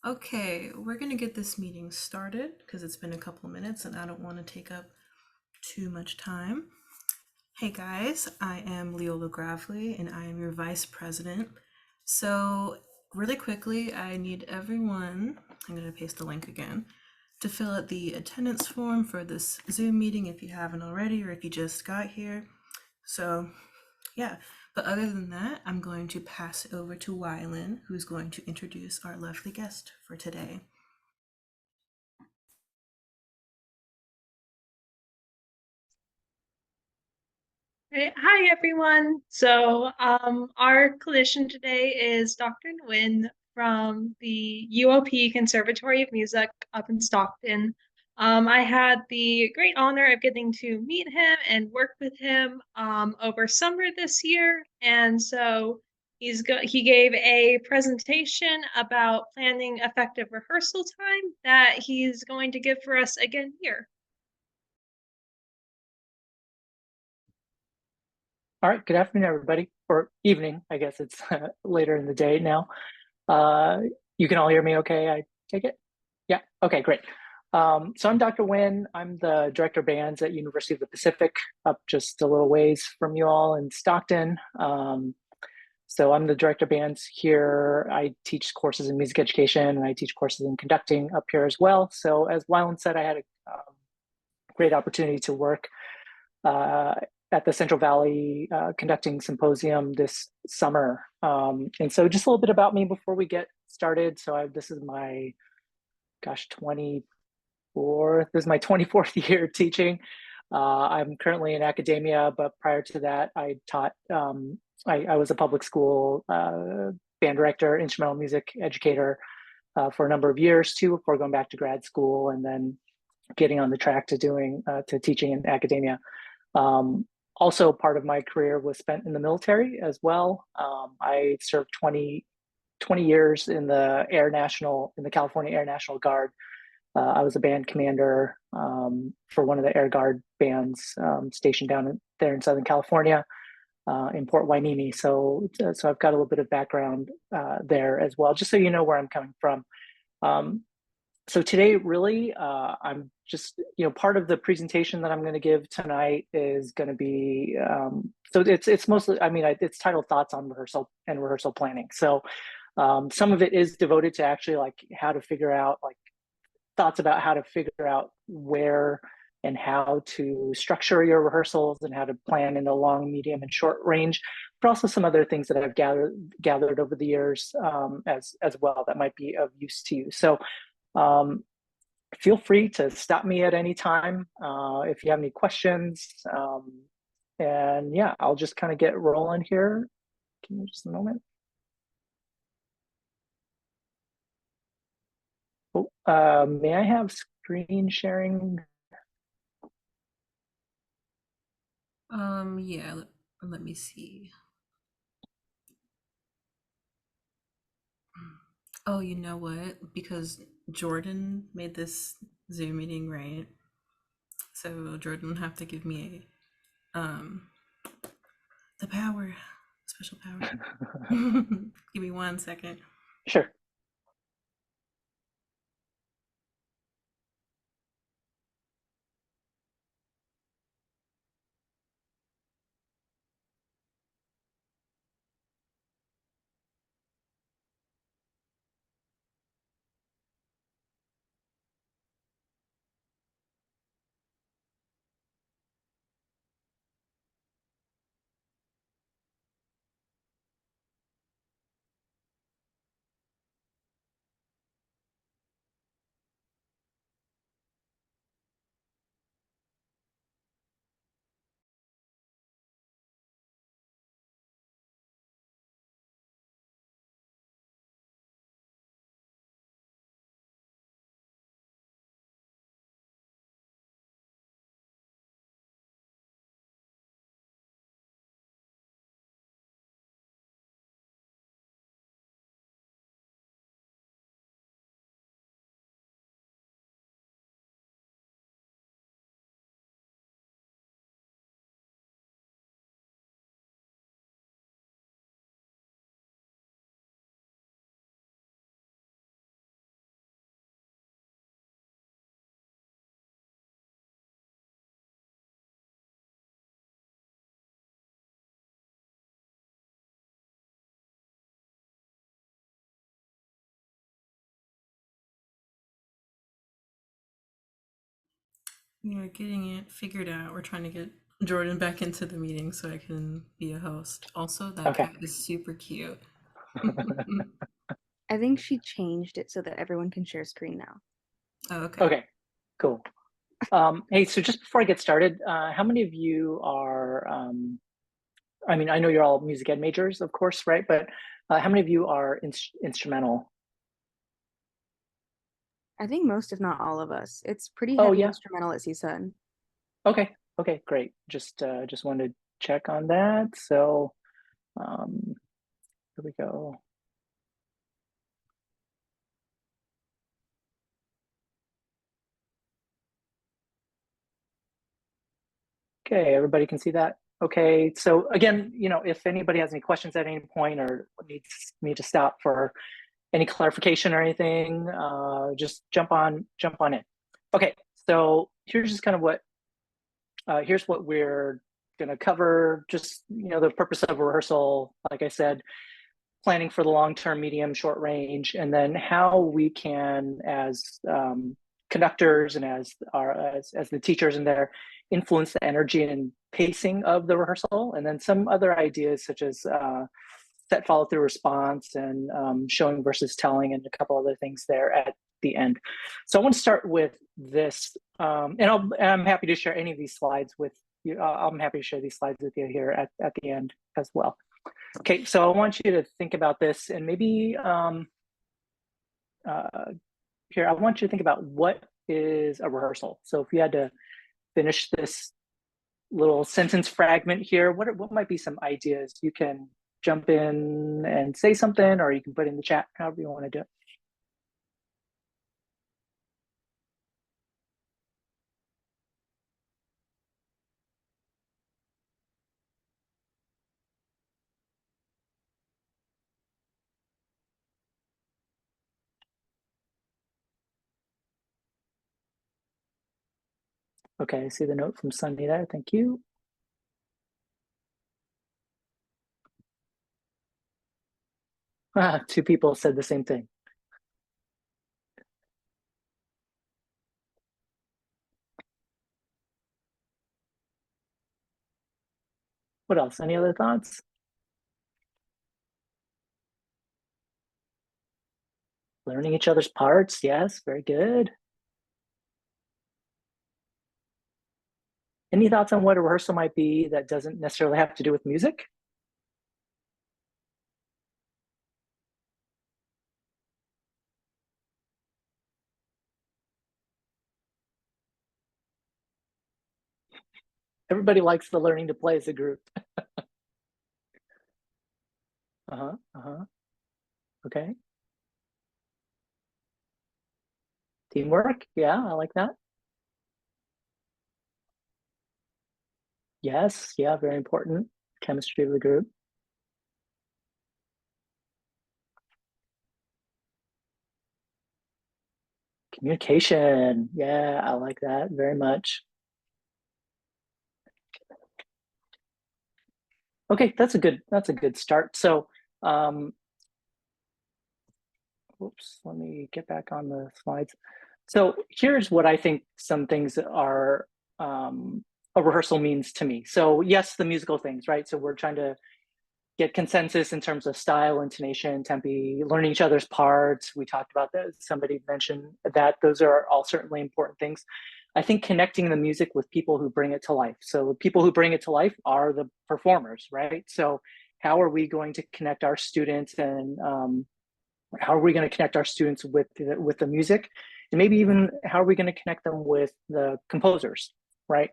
Okay, we're gonna get this meeting started because it's been a couple minutes and I don't want to take up too much time. Hey guys, I am Leola Gravely and I am your vice president. So, really quickly, I need everyone, I'm gonna paste the link again, to fill out the attendance form for this Zoom meeting if you haven't already or if you just got here. So, yeah, but other than that, I'm going to pass it over to Wylan, who's going to introduce our lovely guest for today. Hi, everyone. Our clinician today is Dr. Nguyen from the UOP Conservatory of Music up in Stockton. I had the great honor of getting to meet him and work with him over summer this year. He gave a presentation about planning effective rehearsal time that he's going to give for us again here. All right, good afternoon, everybody, or evening. I guess it's later in the day now. Uh, you can all hear me okay, I take it? Yeah, okay, great. So I'm Dr. Nguyen. I'm the director of bands at University of the Pacific, up just a little ways from you all in Stockton. So I'm the director of bands here. I teach courses in music education and I teach courses in conducting up here as well. So as Wyland said, I had a great opportunity to work uh, at the Central Valley conducting symposium this summer. And so just a little bit about me before we get started. This is my, gosh, 24th, this is my 24th year teaching. I'm currently in academia, but prior to that, I taught, I was a public school band director, instrumental music educator for a number of years too, before going back to grad school and then getting on the track to to teaching in academia. Um, Also, part of my career was spent in the military as well. I served 20 years in in the California Air National Guard. I was a band commander for one of the Air Guard bands stationed there in Southern California in Port Hueneme. So I've got a little bit of background there as well, just so you know where I'm coming from. Um, so today, really, I'm just, part of the presentation that I'm going to give tonight is going to be, so it's mostly, it's titled Thoughts on Rehearsal and Rehearsal Planning. So some of it is devoted to actually like how to figure out, like thoughts about how to figure out where and how to structure your rehearsals and how to plan in the long, medium, and short range, but also some other things that I've gathered over the years as well that might be of use to you. So um, feel free to stop me at any time if you have any questions. And yeah, I'll just kind of get rolling here. Give me just a moment. Oh, may I have screen sharing? Yeah, let me see. Oh, you know what? Because Jordan made this Zoom meeting, right? So Jordan would have to give me the power, special power. Give me 1 second. Sure. We are getting it figured out. We're trying to get Jordan back into the meeting so I can be a host. Also, that Okay. cat is super cute. I think she changed it so that everyone can share screen now. Oh, okay. Okay, cool. Hey, so just before I get started, how many of you are, I mean, I know you're all music ed majors, of course, right? But how many of you are instrumental? I think most, if not all of us. It's pretty Oh, heavy yeah. instrumental at CSUN. Okay, great. Just wanted to check on that. So here we go. Okay, everybody can see that. Okay, so again, if anybody has any questions at any point or needs me to stop for any clarification or anything, just jump on in. Okay, so here's just kind of what here's what we're going to cover. Just the purpose of rehearsal, like I said, planning for the long-term, medium, short range, and then how we can, as conductors and as the teachers in there, influence the energy and pacing of the rehearsal, and then some other ideas such as set follow-through response and showing versus telling, and a couple other things there at the end. So I want to start with this, and I'm happy to share any of these slides with you. I'm happy to share these slides with you here at the end as well. Okay, so I want you to think about this, and maybe here, I want you to think about what is a rehearsal. So if you had to finish this little sentence fragment here, what might be some ideas? You can jump in and say something, or you can put in the chat, however you want to do it. Okay, I see the note from Sunny there. Thank you. Two people said the same thing. What else? Any other thoughts? Learning each other's parts. Yes, very good. Any thoughts on what a rehearsal might be that doesn't necessarily have to do with music? Everybody likes the learning to play as a group. Okay. Teamwork. Yeah, I like that. Yes, yeah, very important. Chemistry of the group. Communication. Yeah, I like that very much. Okay, that's a good start. So, whoops, let me get back on the slides. So here's what I think some things are a rehearsal means to me. So yes, the musical things, right? So we're trying to get consensus in terms of style, intonation, tempi, learning each other's parts. We talked about that. Somebody mentioned that. Those are all certainly important things. I think connecting the music with people who bring it to life. So the people who bring it to life are the performers, right? So how are we going to connect our students, and how are we going to connect our students with the music, and maybe even how are we going to connect them with the composers, right?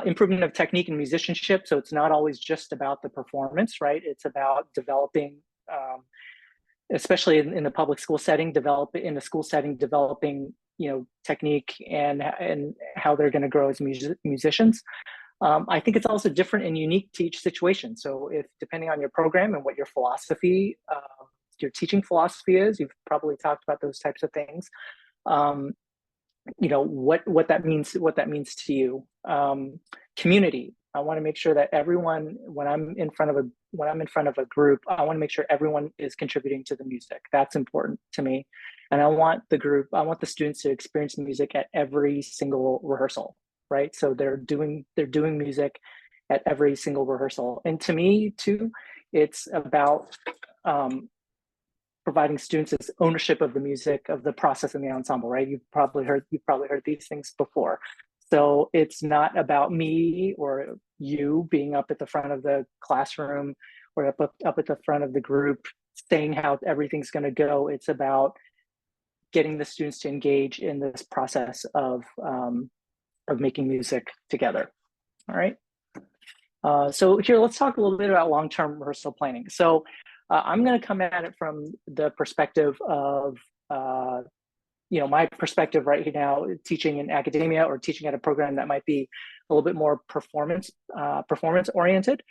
Improvement of technique and musicianship. So it's not always just about the performance, right? It's about developing, especially in the public school setting, developing technique and how they're going to grow as musicians. I think it's also different and unique to each situation. So if depending on your program and what your philosophy, your teaching philosophy is, you've probably talked about those types of things. What that means to you. Community. I want to make sure that everyone, when I'm in front of a group, I want to make sure everyone is contributing to the music. That's important to me. And I want the students to experience music at every single rehearsal. right? So they're doing music at every single rehearsal. And to me too, it's about providing students this ownership of the music, of the process in the ensemble, right? You've probably heard these things before. So it's not about me or you being up at the front of the classroom or up at the front of the group saying how everything's going to go. It's about getting the students to engage in this process of making music together. All right. So here, let's talk a little bit about long-term rehearsal planning. So I'm going to come at it from the perspective of, my perspective right now, teaching in academia or teaching at a program that might be a little bit more performance oriented.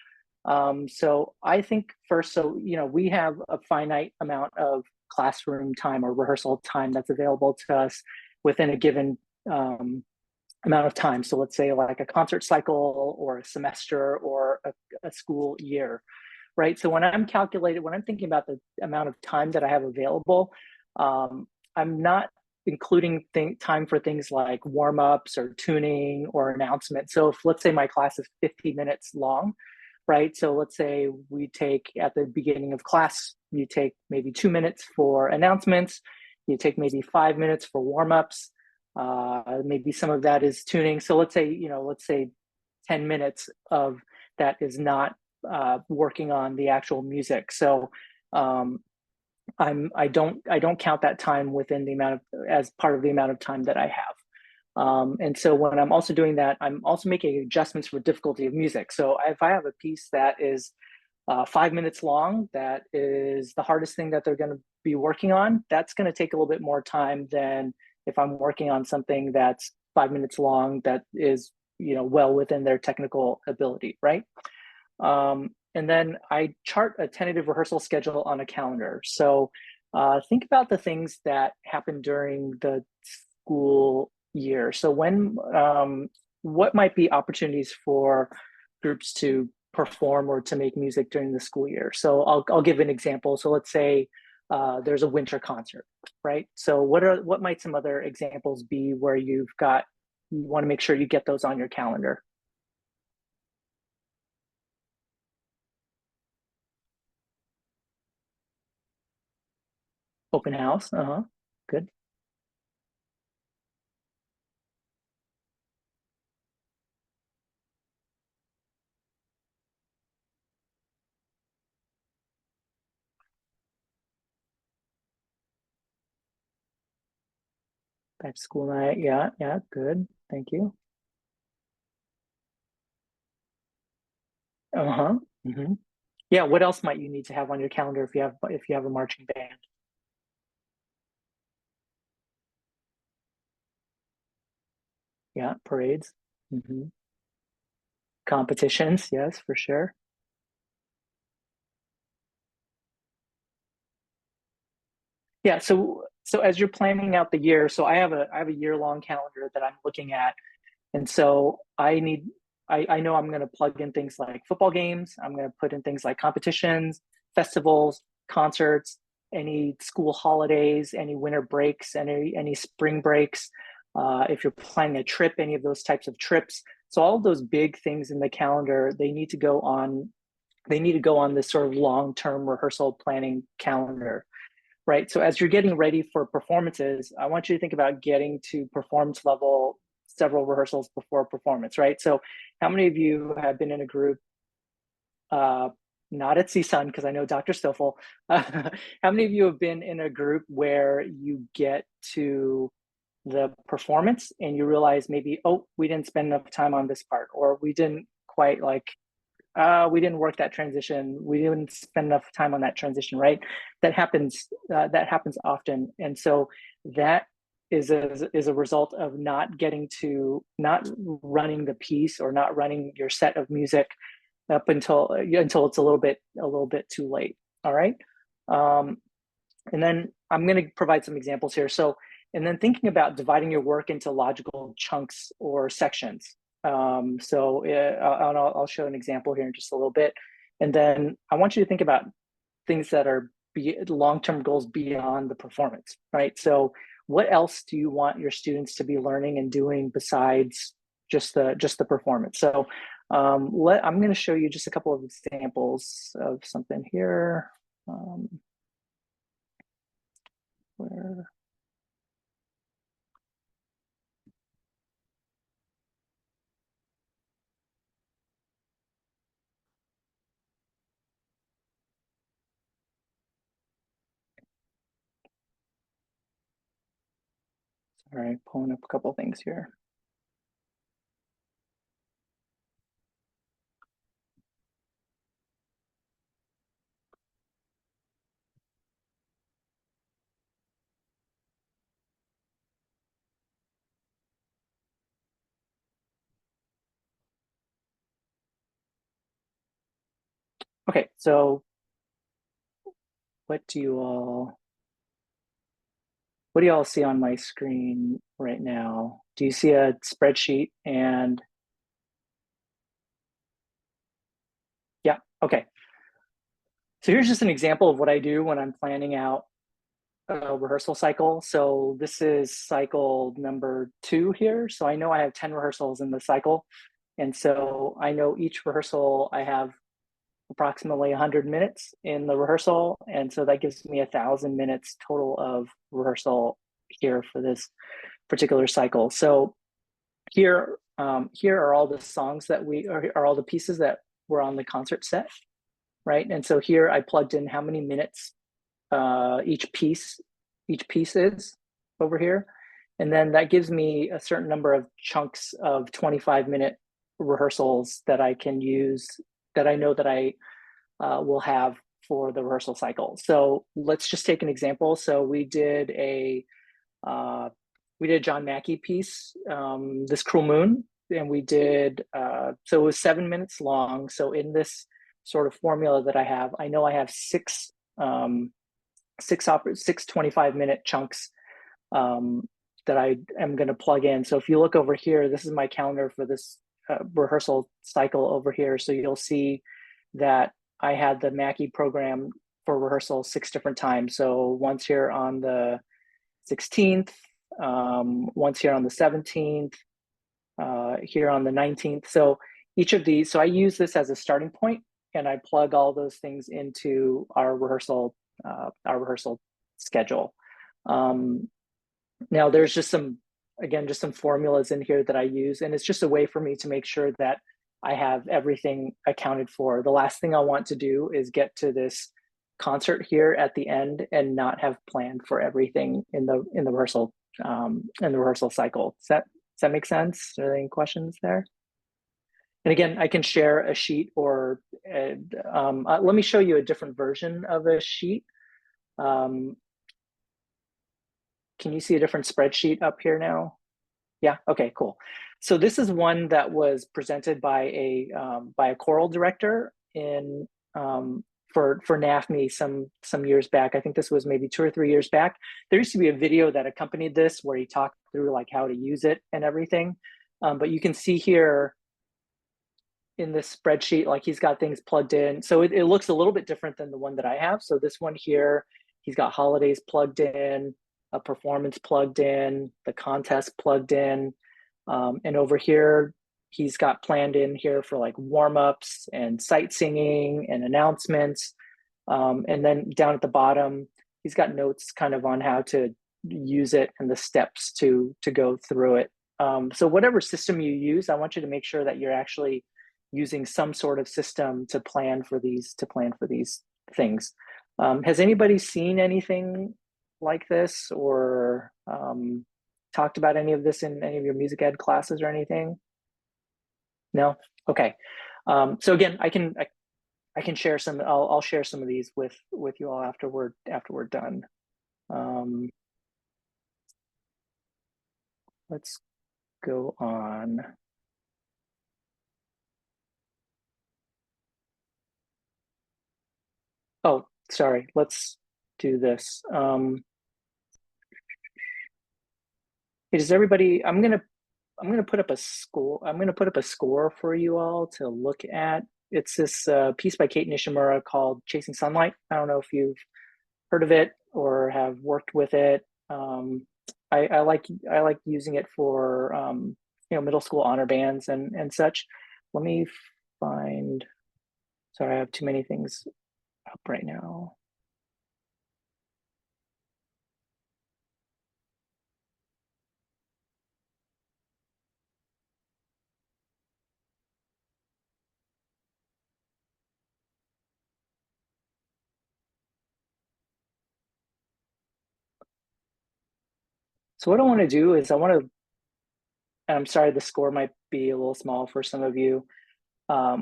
So I think first, we have a finite amount of classroom time or rehearsal time that's available to us within a given amount of time. So let's say like a concert cycle or a semester or a school year, right? So when I'm thinking about the amount of time that I have available, I'm not including time for things like warm-ups or tuning or announcements. So if, let's say my class is 50 minutes long, right? So let's say we take at the beginning of class, you take maybe 2 minutes for announcements, you take maybe 5 minutes for warm-ups, maybe some of that is tuning. So let's say 10 minutes of that is not working on the actual music. So I don't count that time within the amount of, as part of the amount of time that I have. And so when I'm also doing that, I'm also making adjustments for difficulty of music. So if I have a piece that is 5 minutes long, that is the hardest thing that they're going to be working on, that's going to take a little bit more time than if I'm working on something that's 5 minutes long that is, well within their technical ability, right? And then I chart a tentative rehearsal schedule on a calendar. So think about the things that happen during the school year. So what might be opportunities for groups to perform or to make music during the school year? So I'll give an example. So let's say there's a winter concert, right? So what might some other examples be where you want to make sure you get those on your calendar? Open house, good. Back to school night, yeah, good, thank you. Mm-hmm. Yeah, what else might you need to have on your calendar if you have a marching band? Yeah, parades. Mm-hmm. Competitions, yes, for sure. Yeah, so as you're planning out the year, so I have a year-long calendar that I'm looking at, and so I know I'm going to plug in things like football games. I'm going to put in things like competitions, festivals, concerts, any school holidays, any winter breaks, any spring breaks. If you're planning a trip, any of those types of trips. So all of those big things in the calendar, they need to go on this sort of long-term rehearsal planning calendar, right? So as you're getting ready for performances, I want you to think about getting to performance level several rehearsals before performance, right? So how many of you have been in a group, not at CSUN, because I know Dr. Stoffel, how many of you have been in a group where you get to the performance and you realize maybe, oh, we didn't spend enough time on this part, or we didn't quite we didn't work that transition. We didn't spend enough time on that transition, right? That happens often. And so that is a result of not running the piece or not running your set of music up until it's a little bit too late. All right. And then I'm going to provide some examples here. So, and then thinking about dividing your work into logical chunks or sections. I'll show an example here in just a little bit. And then I want you to think about things that are long-term goals beyond the performance, right? So what else do you want your students to be learning and doing besides just the performance. So I'm going to show you just a couple of examples of something here. Where all right, pulling up a couple things here. Okay, so what do you all see on my screen right now? Do you see a spreadsheet? And yeah, okay. So here's just an example of what I do when I'm planning out a rehearsal cycle. So this is cycle number 2 here. So I know I have 10 rehearsals in the cycle. And so I know each rehearsal I have approximately 100 minutes in the rehearsal. And so that gives me 1,000 minutes total of rehearsal here for this particular cycle. So here are all the songs that are all the pieces that were on the concert set, right? And so here I plugged in how many minutes each piece is over here. And then that gives me a certain number of chunks of 25-minute rehearsals that I can use, that I know that I will have for the rehearsal cycle. So let's just take an example. So we did a John Mackey piece, This Cruel Moon, and we did, so it was 7 minutes long. So in this sort of formula that I have, I know I have six 25-minute chunks that I am going to plug in. So if you look over here, this is my calendar for this rehearsal cycle over here. So you'll see that I had the Mackey program for rehearsal 6 different times. So once here on the 16th, once here on the 17th, here on the 19th. So each of these, so I use this as a starting point, and I plug all those things into our rehearsal schedule. Now there's just some formulas in here that I use, and it's just a way for me to make sure that I have everything accounted for. The last thing I want to do is get to this concert here at the end and not have planned for everything in the rehearsal cycle. Does that make sense? Are there any questions there? And again, I can share a sheet, or let me show you a different version of a sheet. Can you see a different spreadsheet up here now? Yeah, okay, cool. So this is one that was presented by a choral director in for NAFME some years back. I think this was maybe 2 or 3 years back. There used to be a video that accompanied this where he talked through like how to use it and everything. But you can see here in this spreadsheet, like he's got things plugged in. So it looks a little bit different than the one that I have. So this one here, he's got holidays plugged in, a performance plugged in, the contest plugged in. And over here, he's got planned in here for like warm-ups and sight singing and announcements. And then down at the bottom, he's got notes kind of on how to use it and the steps to go through it. So whatever system you use, I want you to make sure that you're actually using some sort of system to plan for these things. Has anybody seen anything like this, or talked about any of this in any of your music ed classes or anything? No? Okay. So again, I can share some. I'll share some of these with you all after we're done. Let's go on. Oh, sorry. Let's do this. Is everybody? I'm gonna put up a score. I'm gonna put up a score for you all to look at. It's this piece by Kate Nishimura called "Chasing Sunlight." I don't know if you've heard of it or have worked with it. I like using it for middle school honor bands and such. Let me find, sorry, I have too many things up right now. So what I want to do is I'm sorry, the score might be a little small for some of you. I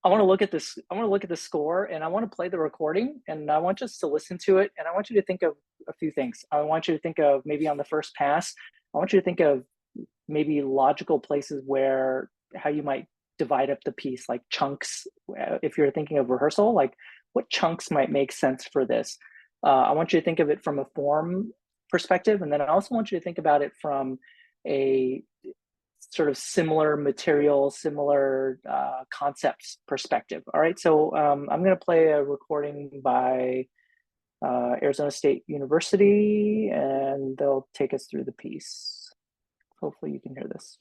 want to look at this. I want to look at the score, and I want to play the recording, and I want us to listen to it. And I want you to think of a few things. I want you to think of maybe on the first pass. I want you to think of maybe logical places where how you might divide up the piece, like chunks. If you're thinking of rehearsal, like what chunks might make sense for this. I want you to think of it from a form perspective, and then I also want you to think about it from a sort of similar material, similar concepts perspective. All right, so I'm going to play a recording by Arizona State University, and they'll take us through the piece. Hopefully you can hear this.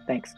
Thanks.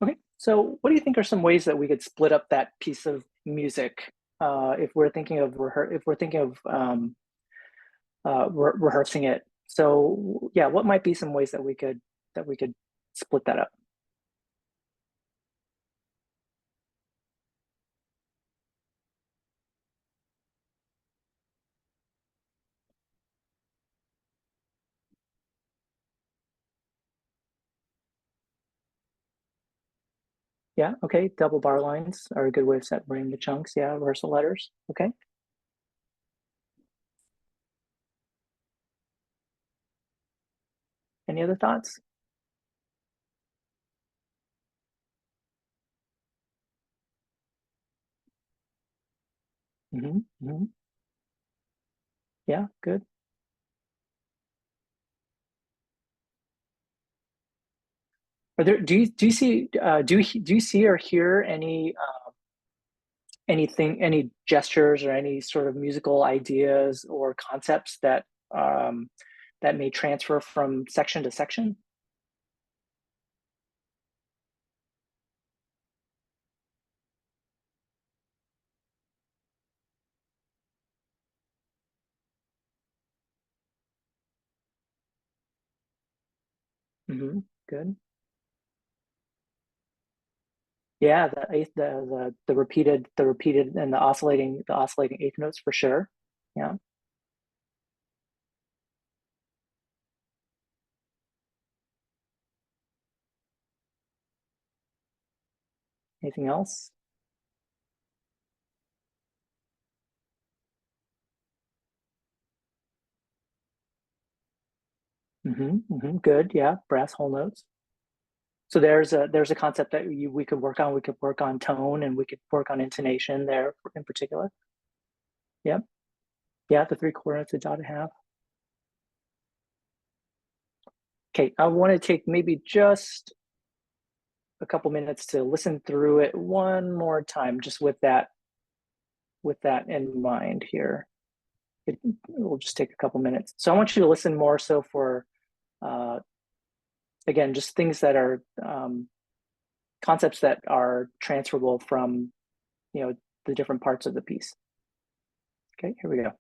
Okay, so what do you think are some ways that we could split up that piece of music if we're thinking of rehearsing it? So yeah, what might be some ways that we could split that up? Yeah, okay, double bar lines are a good way of separating the chunks. Yeah, rehearsal letters. Okay. Any other thoughts? Yeah, good. Are there? Do you see? Do you see or hear any any gestures or any sort of musical ideas or concepts that that may transfer from section to section? Good. Yeah, the repeated and the oscillating eighth notes for sure. Yeah. Anything else? Good. Yeah, brass whole notes. So there's a concept that we could work on. We could work on tone and we could work on intonation there in particular. Yep. Yeah, the 3/4 notes, a dotted half. Okay, I want to take maybe just a couple minutes to listen through it one more time, just with that in mind here. It will just take a couple minutes. So I want you to listen more so for, again, just things that are concepts that are transferable from, the different parts of the piece. Okay, here we go.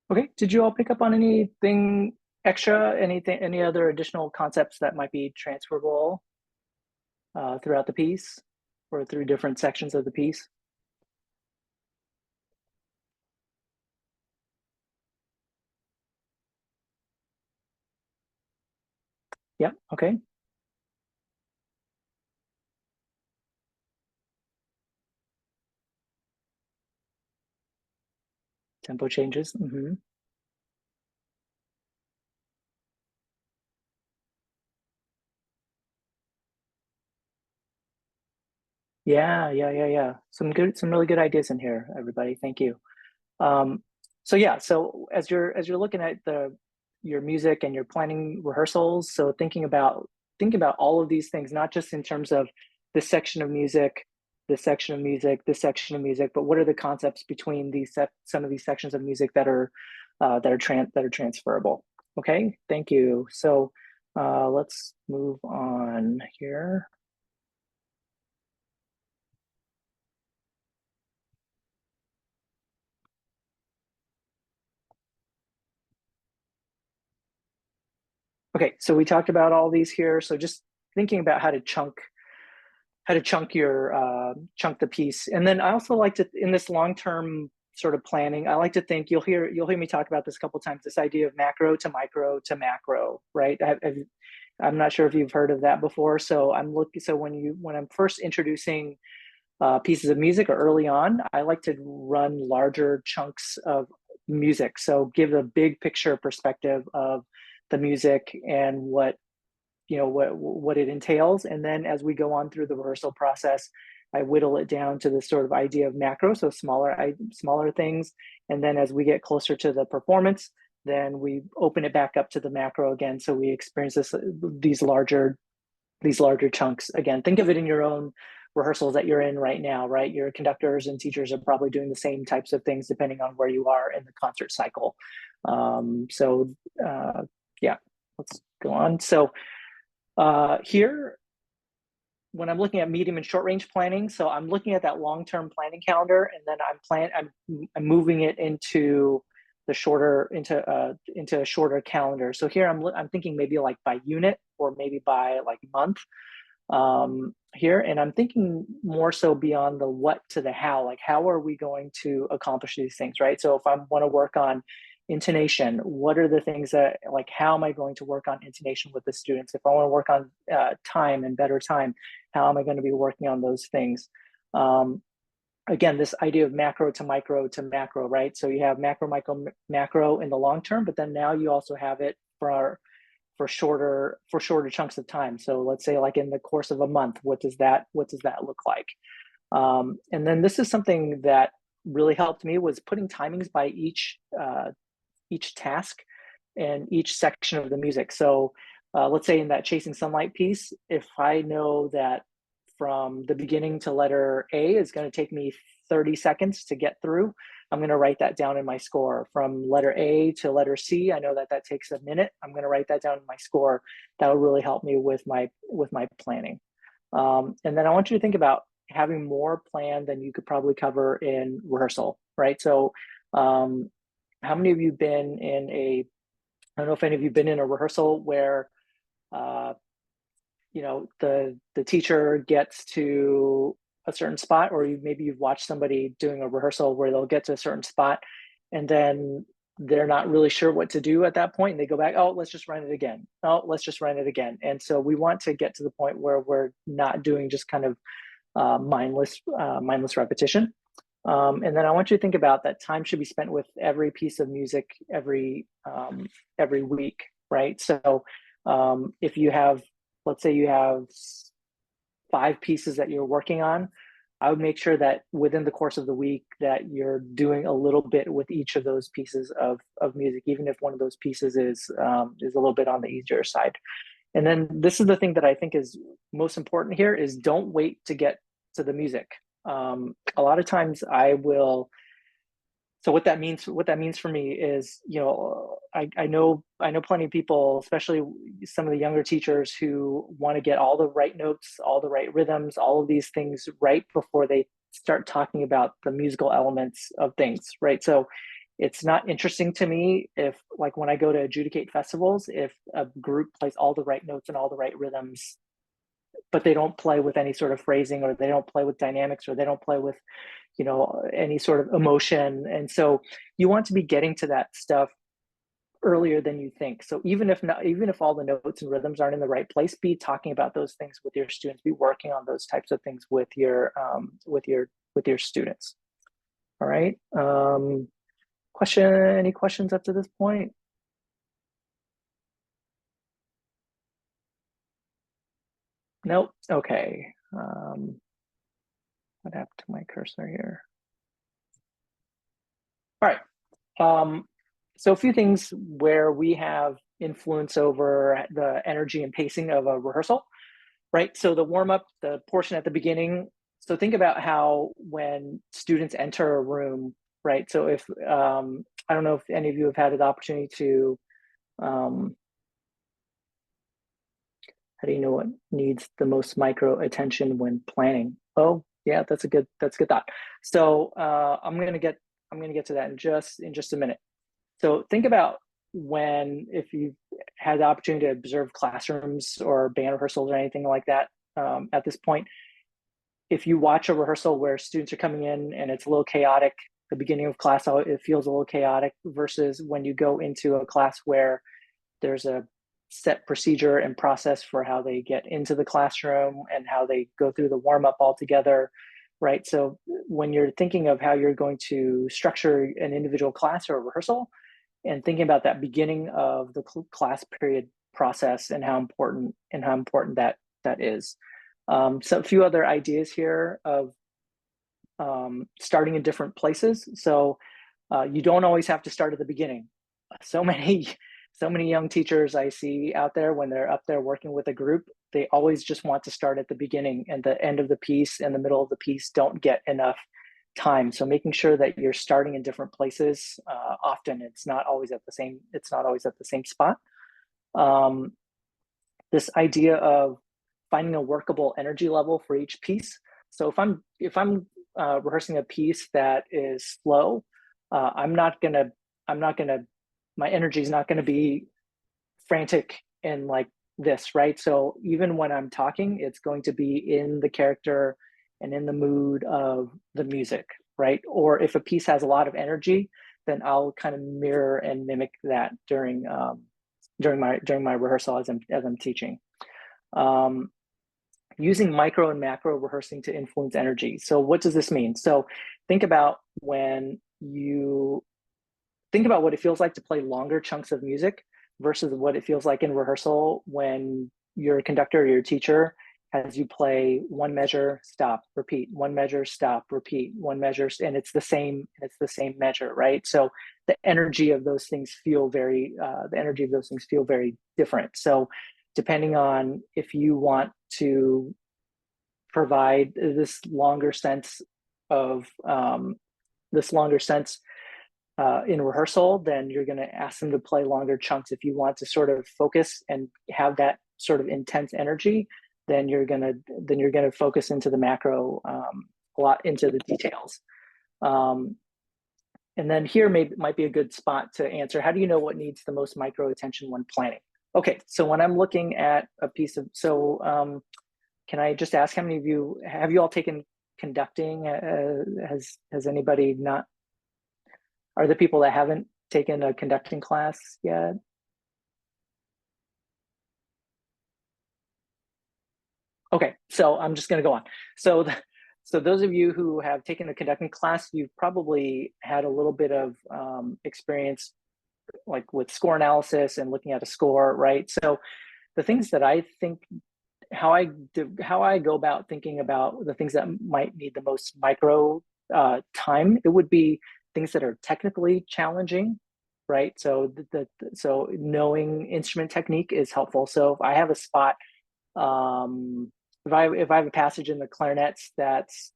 Okay, did you all pick up on anything extra, any other additional concepts that might be transferable throughout the piece or through different sections of the piece? Yeah, okay. Tempo changes. Yeah. Some really good ideas in here, everybody. Thank you. So yeah, so as you're looking at your music and you're planning rehearsals, so thinking about all of these things, not just in terms of this section of music, this section of music, this section of music, but what are the concepts between some of these sections of music that are transferable. Okay, thank you. So let's move on here. Okay, so we talked about all these here. So just thinking about how to chunk your chunk the piece. And then I also like to, in this long-term sort of planning, I like to think, you'll hear me talk about this a couple of times, this idea of macro to micro to macro, right? I'm not sure if you've heard of that before. So when I'm first introducing pieces of music or early on, I like to run larger chunks of music. So give a big picture perspective of the music and what it entails. And then as we go on through the rehearsal process, I whittle it down to this sort of idea of macro, so smaller things. And then as we get closer to the performance, then we open it back up to the macro again. So we experience these larger chunks again. Think of it in your own rehearsals that you're in right now, right? Your conductors and teachers are probably doing the same types of things depending on where you are in the concert cycle. Yeah, let's go on. So here, when I'm looking at medium and short range planning, so I'm looking at that long-term planning calendar, and then I'm moving it into a shorter calendar. So here I'm thinking maybe like by unit or maybe by like month here, and I'm thinking more so beyond the what to the how. Like, how are we going to accomplish these things, right? So if I want to work on intonation, what are the things that, like, how am I going to work on intonation with the students? If I want to work on time and better time, how am I going to be working on those things? Again, this idea of macro to micro to macro, right? So you have macro, micro, macro in the long term, but then now you also have it for shorter chunks of time. So let's say like in the course of a month, what does that look like? And then this is something that really helped me, was putting timings by each task and each section of the music. So let's say in that Chasing Sunlight piece, if I know that from the beginning to letter A is going to take me 30 seconds to get through, I'm going to write that down in my score. From letter A to letter C, I know that takes a minute. I'm going to write that down in my score. That will really help me with my planning. And then I want you to think about having more planned than you could probably cover in rehearsal, right? So how many of you been in I don't know if any of you been in a rehearsal where the teacher gets to a certain spot, or maybe you've watched somebody doing a rehearsal where they'll get to a certain spot and then they're not really sure what to do at that point, and they go back, oh, let's just run it again. Oh, let's just run it again. And so we want to get to the point where we're not doing just kind of mindless repetition. And then I want you to think about that time should be spent with every piece of music every week, right? So if you have, let's say you have 5 pieces that you're working on, I would make sure that within the course of the week that you're doing a little bit with each of those pieces of music, even if one of those pieces is a little bit on the easier side. And then this is the thing that I think is most important here, is don't wait to get to the music. A lot of times I will. So what that means for me is, I know plenty of people, especially some of the younger teachers, who want to get all the right notes, all the right rhythms, all of these things right before they start talking about the musical elements of things, right? So it's not interesting to me if, like, when I go to adjudicate festivals, if a group plays all the right notes and all the right rhythms, but they don't play with any sort of phrasing, or they don't play with dynamics, or they don't play with any sort of emotion. And so you want to be getting to that stuff earlier than you think. So even if all the notes and rhythms aren't in the right place, be talking about those things with your students, be working on those types of things with your students. All right. Any questions up to this point? Nope. Okay. What happened to my cursor here? All right. So a few things where we have influence over the energy and pacing of a rehearsal, right? So the warm up, the portion at the beginning. So think about how when students enter a room, right? So if, I don't know if any of you have had the opportunity to, how do you know what needs the most micro attention when planning? Oh, yeah, that's a good thought. So I'm gonna get to that in just a minute. So think about if you've had the opportunity to observe classrooms or band rehearsals or anything like that at this point. If you watch a rehearsal where students are coming in and it's a little chaotic, the beginning of class, it feels a little chaotic versus when you go into a class where there's a set procedure and process for how they get into the classroom and how they go through the warm up all together, right? So when you're thinking of how you're going to structure an individual class or a rehearsal, and thinking about that beginning of the class period process and how important that is. So a few other ideas here of starting in different places. So you don't always have to start at the beginning. So many young teachers I see out there when they're up there working with a group, they always just want to start at the beginning, and the end of the piece and the middle of the piece don't get enough time. So making sure that you're starting in different places. Often it's not always at the same spot. This idea of finding a workable energy level for each piece. So if I'm rehearsing a piece that is slow, my energy is not gonna be frantic and like this, right? So even when I'm talking, it's going to be in the character and in the mood of the music, right? Or if a piece has a lot of energy, then I'll kind of mirror and mimic that during my rehearsal as I'm teaching. Using micro and macro rehearsing to influence energy. So what does this mean? So think about what it feels like to play longer chunks of music versus what it feels like in rehearsal when your conductor or your teacher has you play one measure, stop, repeat, one measure, stop, repeat, one measure, and it's the same measure, right? So the energy of those things feel very different. So depending on if you want to provide this longer sense in rehearsal, then you're going to ask them to play longer chunks. If you want to sort of focus and have that sort of intense energy, then you're going to focus into the macro, a lot into the details. And then here might be a good spot to answer, how do you know what needs the most micro attention when planning? Okay, so when I'm looking at a piece of, can I just ask how many of you, have you all taken conducting? Has anybody not? Are there people that haven't taken a conducting class yet? Okay, so I'm just going to go on. So those of you who have taken a conducting class, you've probably had a little bit of experience like with score analysis and looking at a score, right? So the things that I think, how I go about thinking about the things that might need the most micro time, it would be things that are technically challenging, right? So so knowing instrument technique is helpful. So if I have a spot, if I have a passage in the clarinets that's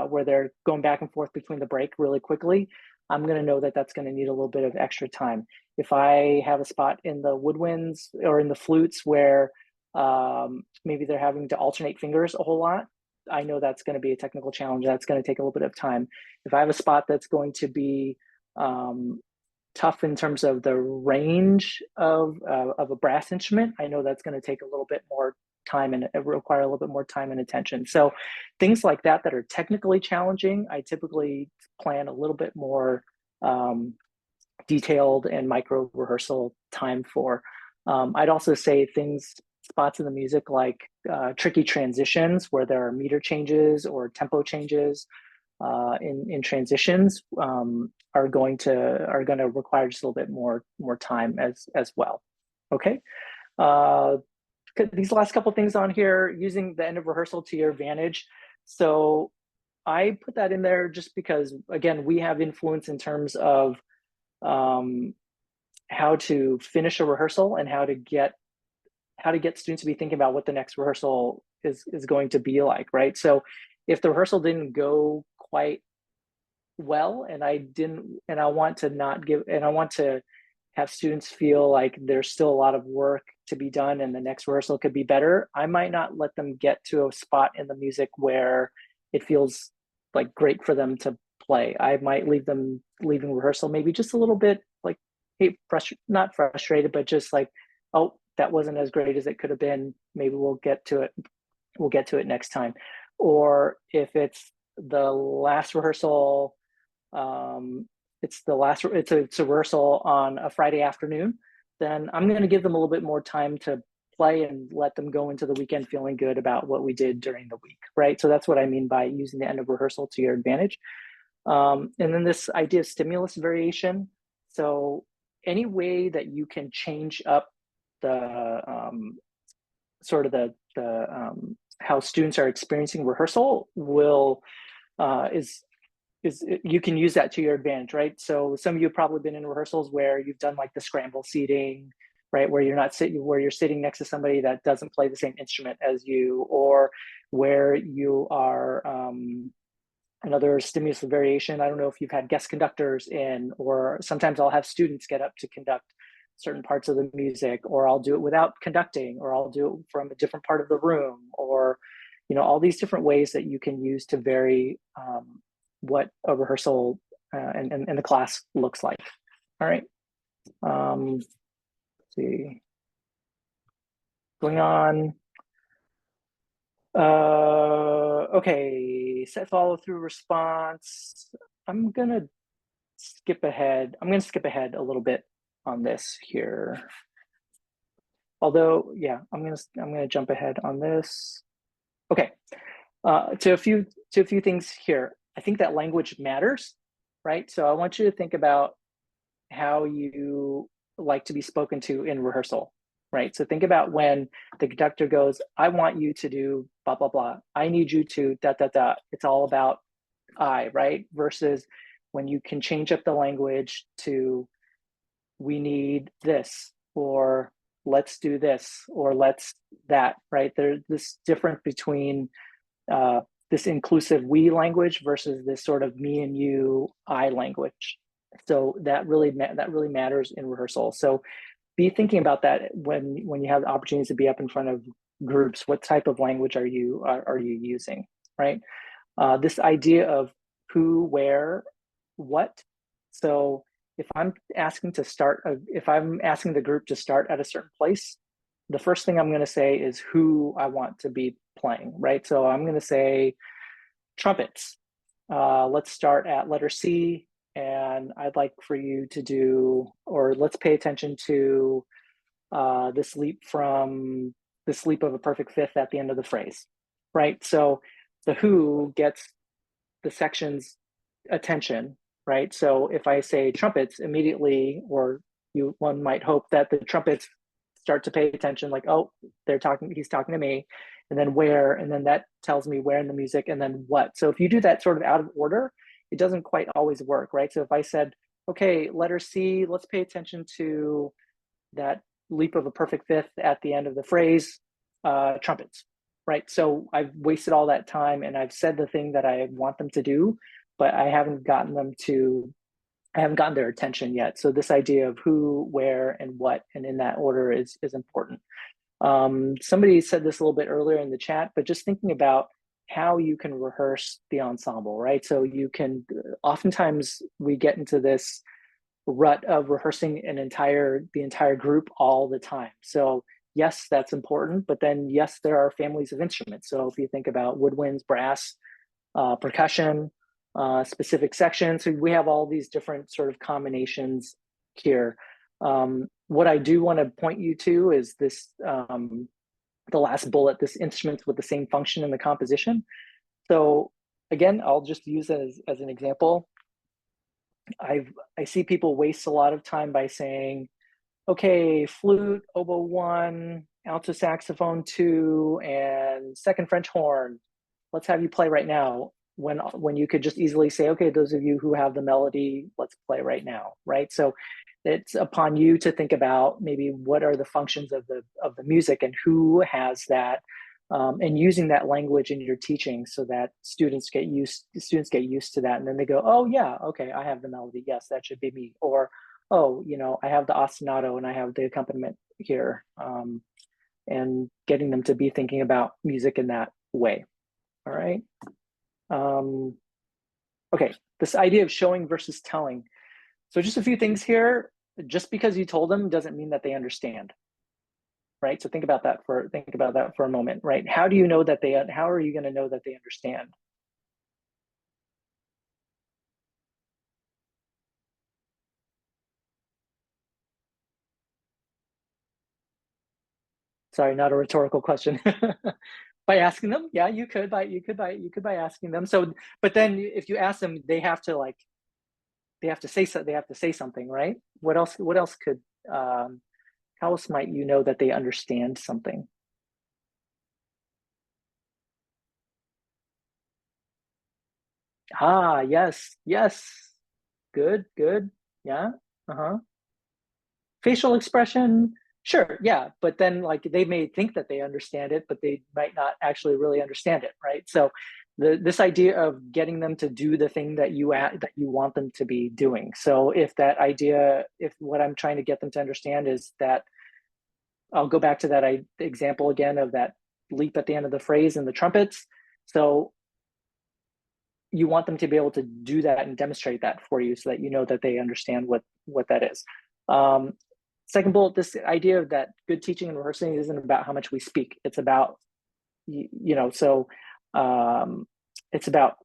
where they're going back and forth between the break really quickly, I'm going to know that that's going to need a little bit of extra time. If I have a spot in the woodwinds or in the flutes where maybe they're having to alternate fingers a whole lot, I know that's going to be a technical challenge. That's going to take a little bit of time. If I have a spot that's going to be tough in terms of the range of a brass instrument, I know that's going to take a little bit more time and require a little bit more time and attention. So things like that that are technically challenging, I typically plan a little bit more detailed and micro rehearsal time for. I'd also say spots in the music like tricky transitions where there are meter changes or tempo changes in transitions are going to require just a little bit more time as well. Okay. These last couple things on here, using the end of rehearsal to your advantage. So I put that in there just because, again, we have influence in terms of how to finish a rehearsal and how to get students to be thinking about what the next rehearsal is going to be like, right? So if the rehearsal didn't go quite well and I want to have students feel like there's still a lot of work to be done and the next rehearsal could be better, I might not let them get to a spot in the music where it feels like great for them to play. I might leave them leaving rehearsal maybe just a little bit like, hey, not frustrated, but just like, oh, that wasn't as great as it could have been. Maybe we'll get to it next time. Or if it's the last rehearsal, it's a rehearsal on a Friday afternoon, then I'm going to give them a little bit more time to play and let them go into the weekend feeling good about what we did during the week, right? So that's what I mean by using the end of rehearsal to your advantage. And then this idea of stimulus variation. So any way that you can change up the sort of the how students are experiencing rehearsal will is you can use that to your advantage, right? So some of you have probably been in rehearsals where you've done like the scramble seating, right? Where you're sitting next to somebody that doesn't play the same instrument as you, or where you are another stimulus variation. I don't know if you've had guest conductors in, or sometimes I'll have students get up to conduct certain parts of the music, or I'll do it without conducting, or I'll do it from a different part of the room, or all these different ways that you can use to vary what a rehearsal and the class looks like. All right. Let's see. Going on. Okay, set follow through response. I'm gonna skip ahead. I'm gonna skip ahead a little bit on this here. Although, yeah, I'm gonna jump ahead on this. Okay, to a few things here. I think that language matters, right? So I want you to think about how you like to be spoken to in rehearsal, right? So think about when the conductor goes, I want you to do blah, blah, blah. I need you to da, da, da. It's all about I, right? Versus when you can change up the language to we need this, or let's do this, or let's that, right? There's this difference between this inclusive we language versus this sort of me and you, I language. So that really matters in rehearsal. So be thinking about that when you have the opportunities to be up in front of groups. What type of language are you using, right? This idea of who, where, what. So if I'm asking the group to start at a certain place, the first thing I'm going to say is who I want to be playing, right? So I'm going to say trumpets. Let's start at letter C, and I'd like for you to do, or let's pay attention to this leap of a perfect fifth at the end of the phrase, right? So the who gets the section's attention, right? So if I say trumpets immediately, or one might hope that the trumpets start to pay attention, like, oh, he's talking to me, and then where, and then that tells me where in the music, and then what. So if you do that sort of out of order, it doesn't quite always work, right? So if I said, okay, letter C, let's pay attention to that leap of a perfect fifth at the end of the phrase, trumpets, right? So I've wasted all that time and I've said the thing that I want them to do, but I haven't gotten their attention yet. So this idea of who, where, and what, and in that order is important. Somebody said this a little bit earlier in the chat, but just thinking about how you can rehearse the ensemble, right? So you can, oftentimes we get into this rut of rehearsing the entire group all the time. So yes, that's important, but then yes, there are families of instruments. So if you think about woodwinds, brass, percussion, specific sections, so we have all these different sort of combinations here. What I do want to point you to is this, the last bullet, this instruments with the same function in the composition. So again, I'll just use it as an example. I see people waste a lot of time by saying, okay, flute, oboe 1, alto saxophone 2, and second French horn. Let's have you play right now. when you could just easily say, okay, those of you who have the melody, let's play right now, right? So it's upon you to think about maybe what are the functions of the music and who has that, and using that language in your teaching so that students get used to that, and then they go, oh yeah, okay, I have the melody, yes, that should be me. Or, oh, I have the ostinato and I have the accompaniment here, and getting them to be thinking about music in that way. All right. Okay, this idea of showing versus telling. So just a few things here. Just because you told them doesn't mean that they understand, right? So think about that for a moment, right? How do you know that how are you going to know that they understand? Sorry, not a rhetorical question. By asking them, yeah, you could by asking them. So, but then if you ask them, they have to say something, right? What else could how else might you know that they understand something? Ah, yes, good, yeah, uh-huh. Facial expression, sure, yeah, but then like they may think that they understand it, but they might not actually really understand it, right? So this idea of getting them to do the thing that you want them to be doing. So if what I'm trying to get them to understand is that, I'll go back to that example again of that leap at the end of the phrase and the trumpets. So you want them to be able to do that and demonstrate that for you so that you know that they understand what that is. Second bullet, this idea of that good teaching and rehearsing isn't about how much we speak. It's about, it's about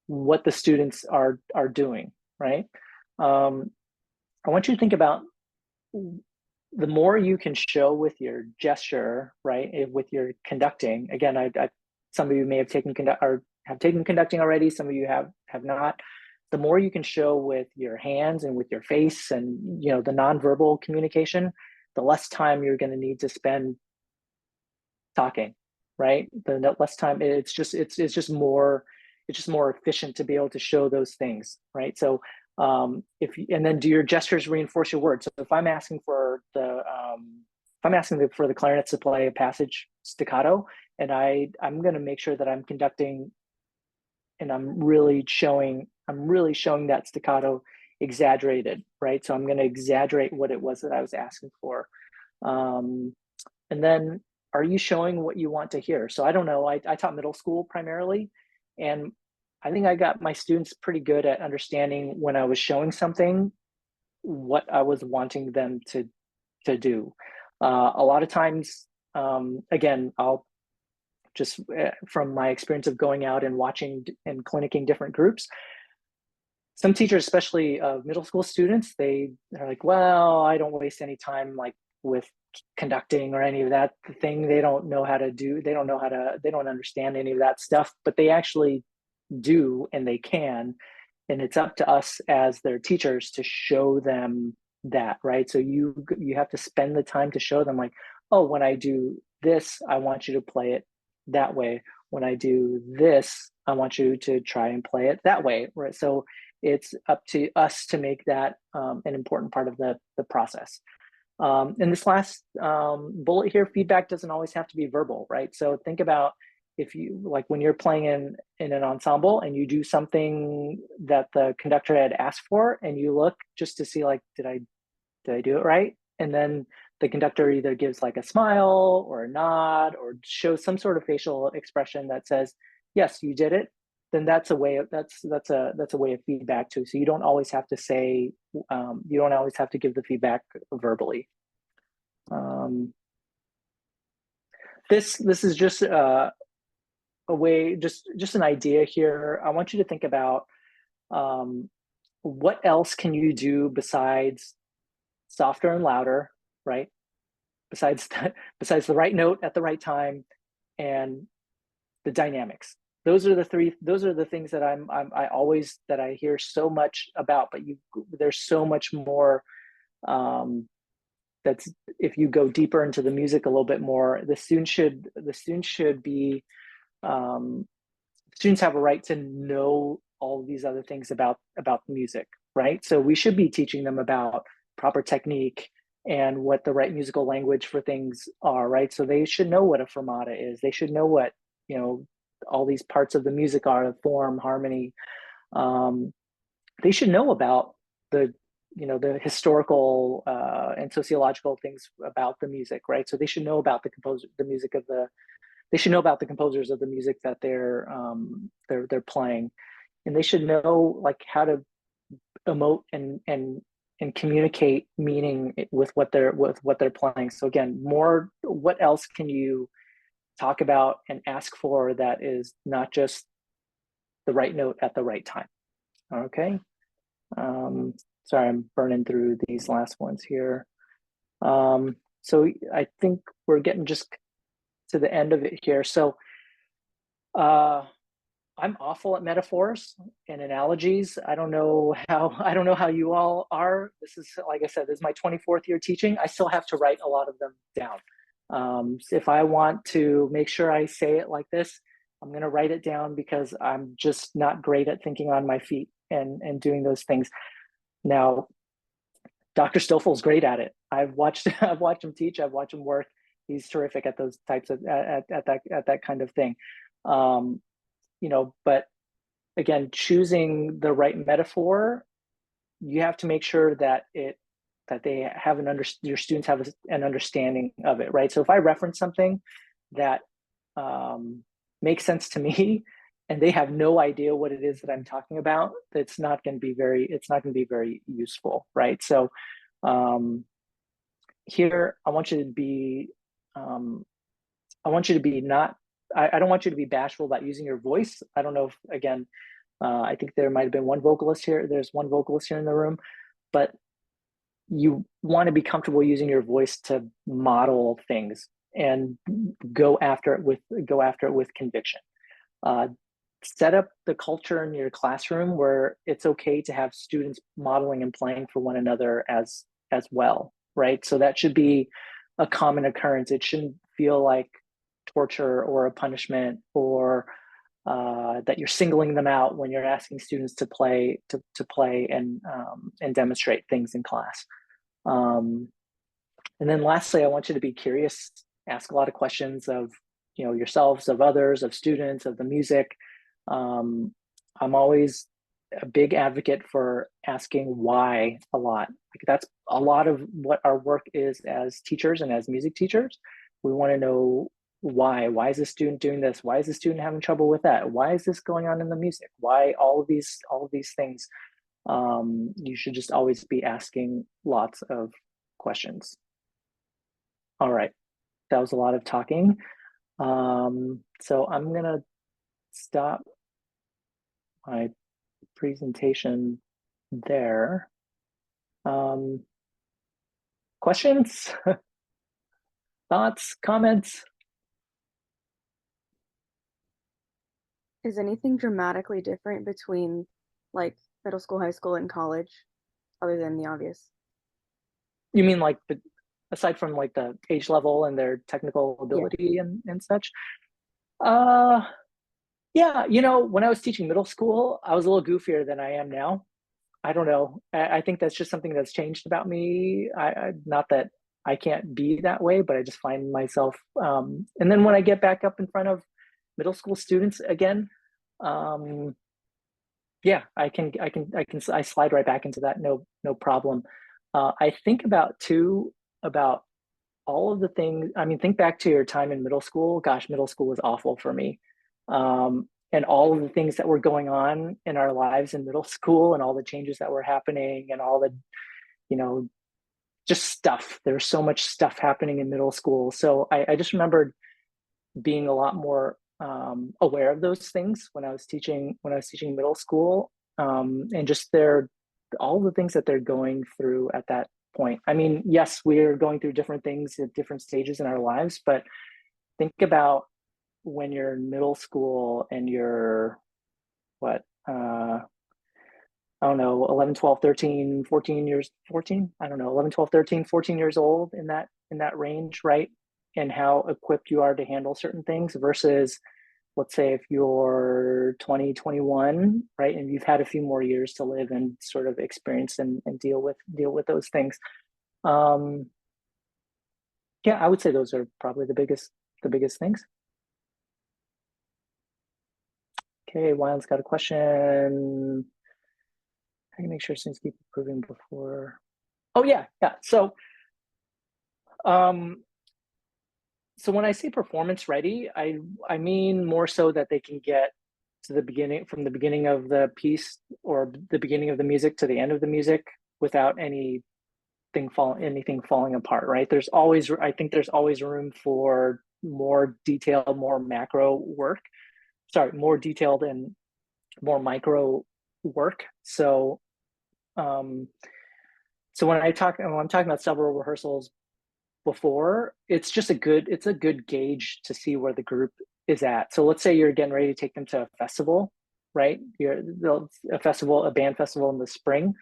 what the students are doing, right? I want you to think about the more you can show with your gesture, right, with your conducting. Again, some of you may have taken conducting already. Some of you have not. The more you can show with your hands and with your face and the nonverbal communication, the less time you're going to need to spend talking, right? The less time. It's just more efficient to be able to show those things, right? So and then do your gestures reinforce your words? So if I'm asking for the clarinets to play a passage staccato, and I'm going to make sure that I'm conducting and I'm really showing that staccato exaggerated, right? So I'm going to exaggerate what it was that I was asking for. And then, are you showing what you want to hear? So I don't know, I taught middle school primarily, and I think I got my students pretty good at understanding when I was showing something, what I was wanting them to do. A lot of times, again, I'll just from my experience of going out and watching and clinicking different groups, some teachers, especially middle school students, they're like, well, I don't waste any time like with conducting or any of that thing. They don't know how to do, they don't understand any of that stuff, but they actually do, and they can. And it's up to us as their teachers to show them that, right? So you have to spend the time to show them like, oh, when I do this, I want you to play it that way. When I do this, I want you to try and play it that way, right? So it's up to us to make that an important part of the process. And this last bullet here, feedback doesn't always have to be verbal, right? So think about if you, like when you're playing in an ensemble and you do something that the conductor had asked for, and you look just to see like, did I do it right? And then the conductor either gives like a smile or a nod or shows some sort of facial expression that says, yes, you did it. Then that's a way of feedback too. So you don't always have to say, you don't always have to give the feedback verbally. This is just a way, just an idea here. I want you to think about what else can you do besides softer and louder, right? Besides the right note at the right time and the dynamics. Those are the things that I hear so much about, but there's so much more. That's, if you go deeper into the music a little bit more, the student should be students have a right to know all of these other things about music, right? So we should be teaching them about proper technique and what the right musical language for things are, right? So they should know what a fermata is. They should know what, all these parts of the music are, form, harmony. They should know about the the historical and sociological things about the music, right? So they should know about they should know about the composers of the music that they're playing, and they should know like how to emote and communicate meaning with what they're playing. So again, what else can you talk about and ask for that is not just the right note at the right time? Okay. Sorry, I'm burning through these last ones here. So I think we're getting just to the end of it here. So I'm awful at metaphors and analogies. I don't know how you all are. This is, like I said, this is my 24th year teaching. I still have to write a lot of them down. If I want to make sure I say it like this, I'm going to write it down because I'm just not great at thinking on my feet and doing those things. Now, Dr. Stoffel's great at it. I've watched him teach. I've watched him work. He's terrific at those types of at that kind of thing. But again, choosing the right metaphor, you have to make sure that they have your students have an understanding of it, right? So if I reference something that makes sense to me, and they have no idea what it is that I'm talking about, it's not going to be very useful, right? So here, I want you to be not. I don't want you to be bashful about using your voice. I don't know if, again, I think there might have been one vocalist here. There's one vocalist here in the room, but you want to be comfortable using your voice to model things and go after it with conviction. Set up the culture in your classroom where it's okay to have students modeling and playing for one another as well, right? So that should be a common occurrence. It shouldn't feel like torture or a punishment, or that you're singling them out when you're asking students to play and demonstrate things in class. And then lastly, I want you to be curious, ask a lot of questions of yourselves, of others, of students, of the music. I'm always a big advocate for asking why a lot. Like, that's a lot of what our work is as teachers and as music teachers. We want to know why. Why is the student doing this? Why is the student having trouble with that? Why is this going on in the music? Why all of these things? You should just always be asking lots of questions. All right, that was a lot of talking. So I'm gonna stop my presentation there. Questions? Thoughts? Comments? Is anything dramatically different between like middle school, high school, and college, other than the obvious? You mean like, aside from like the age level and their technical ability and such? Yeah, when I was teaching middle school, I was a little goofier than I am now. I don't know. I think that's just something that's changed about me. Not that I can't be that way, but I just find myself. And then when I get back up in front of middle school students again, yeah, I slide right back into that. No problem. I think about all of the things. I mean, think back to your time in middle school. Gosh, middle school was awful for me. And all of the things that were going on in our lives in middle school, and all the changes that were happening, and all the, just stuff. There's so much stuff happening in middle school. So I just remembered being a lot more aware of those things when I was teaching middle school, and just all the things that they're going through at that point. I mean, yes, we're going through different things at different stages in our lives, but think about when you're in middle school and you're I don't know, 11, 12, 13, 14 years, 14, I don't know, 11, 12, 13, 14 years old, in that range, right? And how equipped you are to handle certain things versus let's say if you're 20, 21, right, and you've had a few more years to live and sort of experience and deal with those things. Yeah, I would say those are probably the biggest things. Okay, Wyland's got a question. How do you make sure students keep improving before? Oh yeah. So when I say performance ready, I mean more so that they can get to the beginning, from the beginning of the piece or the beginning of the music to the end of the music without anything falling apart, right? I think there's always room for more detailed, more macro work. Sorry, more detailed and more micro work. So so when I'm talking about several rehearsals before, it's a good gauge to see where the group is at. So let's say you're getting ready to take them to a festival, right? A band festival in the spring.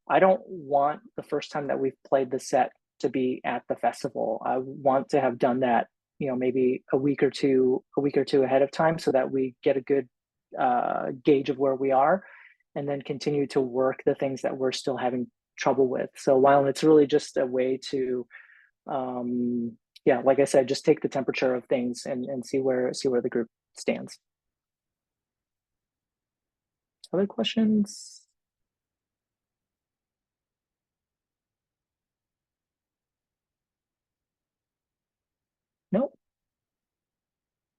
I don't want the first time that we've played the set to be at the festival. I want to have done that, maybe a week or two ahead of time, so that we get a good gauge of where we are, and then continue to work the things that we're still having trouble with. So while it's really just a way to like I said, just take the temperature of things and see where the group stands. Other questions? No?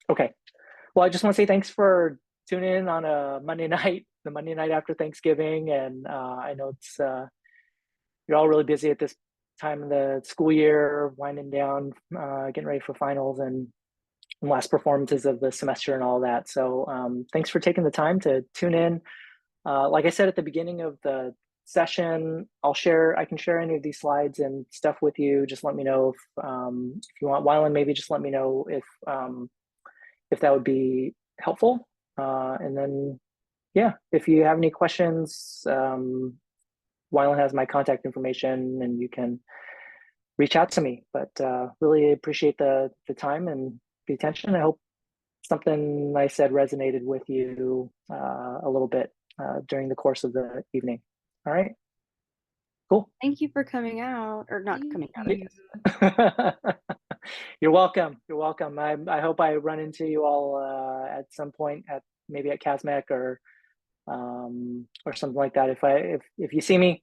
Okay. Well, I just want to say thanks for tuning in on a Monday night, the Monday night after Thanksgiving. And I know it's you're all really busy at this time of the school year, winding down, getting ready for finals and last performances of the semester and all that. So thanks for taking the time to tune in. Like I said at the beginning of the session, I can share any of these slides and stuff with you. Just let me know if you want. Wyland, maybe just let me know if that would be helpful. And then, yeah, if you have any questions, Wyland has my contact information and you can reach out to me. But really appreciate the time and the attention. I hope something I said resonated with you a little bit during the course of the evening. All right, cool. Thank you for coming out, or not coming out, I guess. You're welcome. I hope I run into you all at some point, maybe at CASMEC or something like that. If you see me,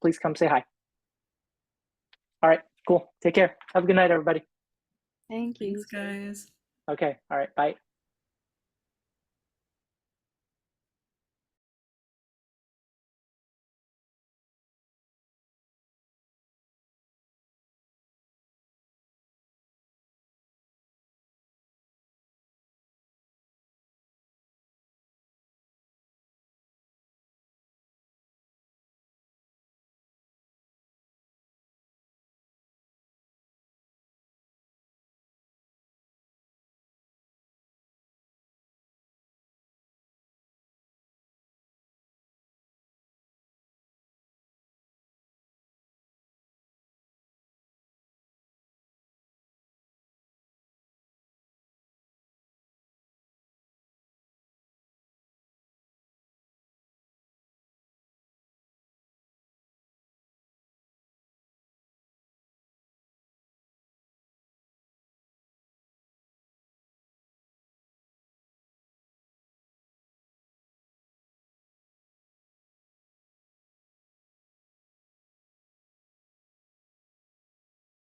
please come say hi. All right, cool. Take care. Have a good night, everybody. Thank you. Thanks, guys. Okay. All right. Bye.